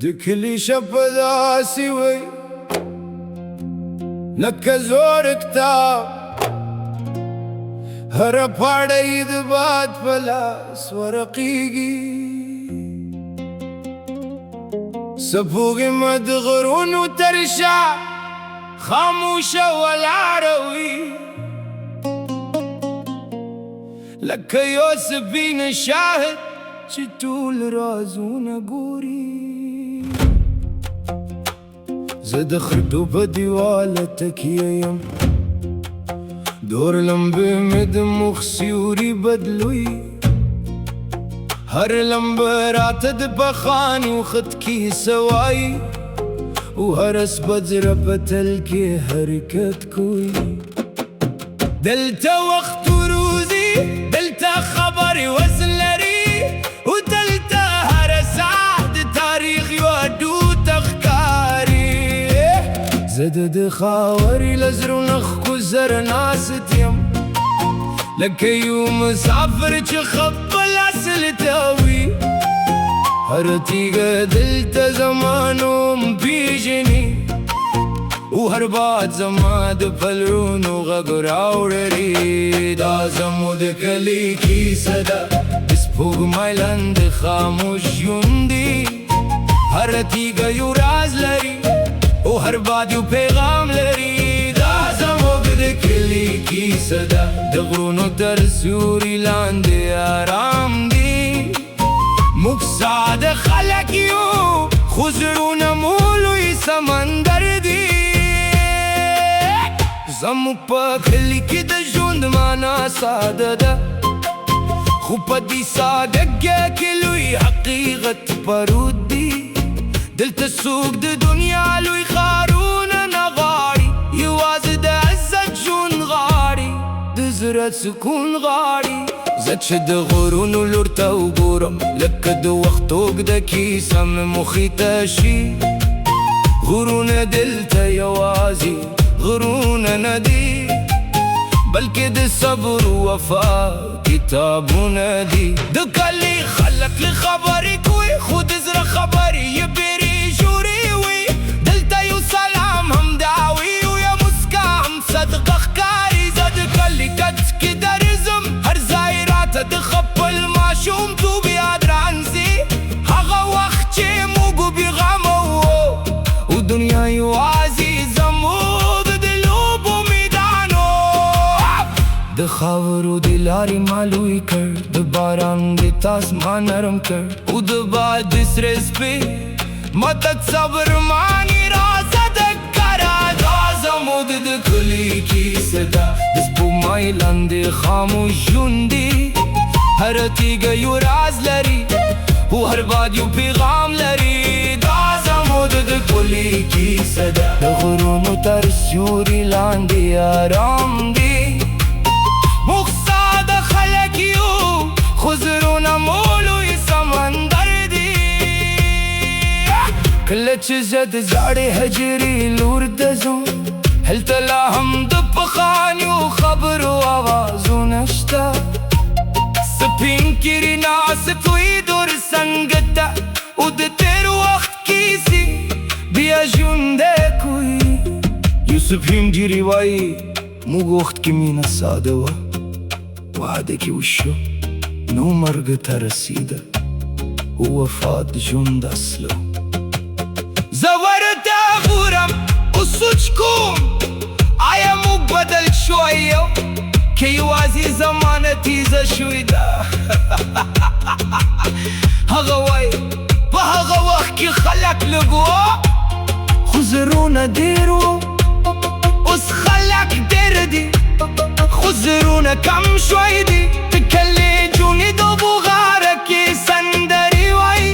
دكلي شبدا سوي لك زور كتاب هر پاڑی دباد پلاس ورقیگی سبوغ مدغرون و ترشا خاموش والعروي لك يوسفين شاهد شتول رازون قوري زد خردو بديوالتك يم دور لمبه مدم وخسيوري بدلوي هر لمبه راتد بخاني وخدكي سواي وهرس بزر بتلكي حركت كوي دلتا وقت روزي دلتا خبري وزلري ودلتا هرس عهد تاريخ يودو تخكاري زدد خاوري لزرو نخكو زر ناس تيم لك يوم سافر تخبل أسل تاوي هرتيغ دلتا زمانو مبيجني وهربات زماد فلرون وغقر عورري دا زمود كليكي سدا اسبوغ مايلند خاموش يوندي هرتيغ يوراز لري وهربات يو پیغام لري دا زمود كليكي سدا دغرونو ترسوري لاندي آرام دي مقصاد خلق یو خزرون مولوی سمندر دی زمو پا کلی کی دا جوند مانا ساده دا خو پا دی سادگه کلوی حقیقت پرود دی دلتا سوک دا دنیا لوی خارون نغاری یواز دا عزت جون غاری دا زرت سکون غاری زد شد غرونو لورتا وګورم لکه د وخت اوږده کیسه مې مخې ته شي غرونه دلته یوازې غرونه نه دي بلکې د صبر و وفا کتابونه دي د کلي خلک له خبرې کوي خو د زړه خبرې یې بیرې ژورې وي دلته یو سلام هم دعوي و یا مسکا هم صدقه ښکاري زه د کلي کڅ کې درځم هر ځای د خپل ماشوم تو بیا درانځي هغه وخت چې موږ بې غمه وو دنیا یوازې زموږ د لوبو میدانو د خاورو د لارې مالوی کړ د باران د تاسمان نرم کړ او د باد د سرې سپې مدد صبر مانی رازه د کرا دا زموږ د کلي کیسه ده د سپوږمۍ لاندې خاموش ژوند دی هر تیگه یو راز لري و هر باد یو پیغام لري دا زمود د کلی کیسه ده د غرونو تر سیوري لاندې آرام دی موږ ساده خلک یو خو زړونه مو لوی سمندر دی کله چې زه د زاړې هجرې لور ته ځم هلته لا هم د پخوانیو خبرو آوازونه شته سپین کری ناست وی دور سنگتا او د تیر وقت کیسی بیا ژوندی کوي یوسف هندیری وای موږ وخت کې مینه ساده وه واده کې وشو نو مرګ ته رسیده او وفا د ژوند اصلو زه ورته ګورم او سوچ کوم آیا موږ بدل شوی یو که یوازې زمانه تیزه شوې ده هغه وای په هغه وخت کې خلک لږ وو خو زرونه ډېر وو اوس خلک ډېر دي خو زرونه کم شوی دي د کلي جونې د بوغاره کې سندرې وای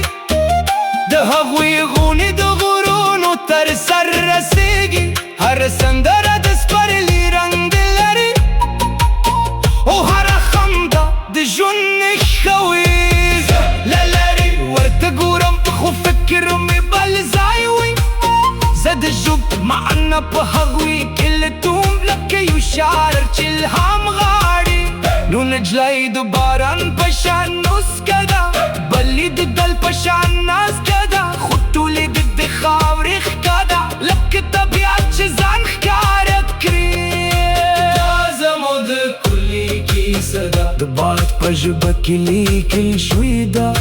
د هغوی غونې د غرونو تر سر رسېږي هر سندره د سپرلي رنګ لري او هر خندا د ژوند نښه وي زه لرې ورته ګورم خو فکر مې بل ځای وي زه د ژوند معنا په هغوی کې لټوم لکه یو شاعر چې الهام غواړي نو نجلۍ د باران په شان موسکه ده بلې د ګل په شان نازکه ده خو ټولې صدا د باد په ژبه کې لیکل شوي ده.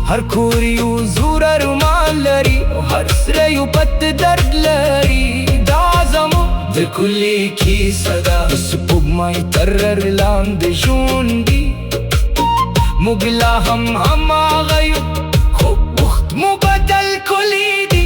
هر کور یو زوړ ارمان لري او هر سره یو پټ درد لري. دا زموږ د کلي کیسه ده، د سپوږمۍ تر لاندې ژوندي. موږ لا هم هماغه یو، خو وخت مو بدل کړی دی.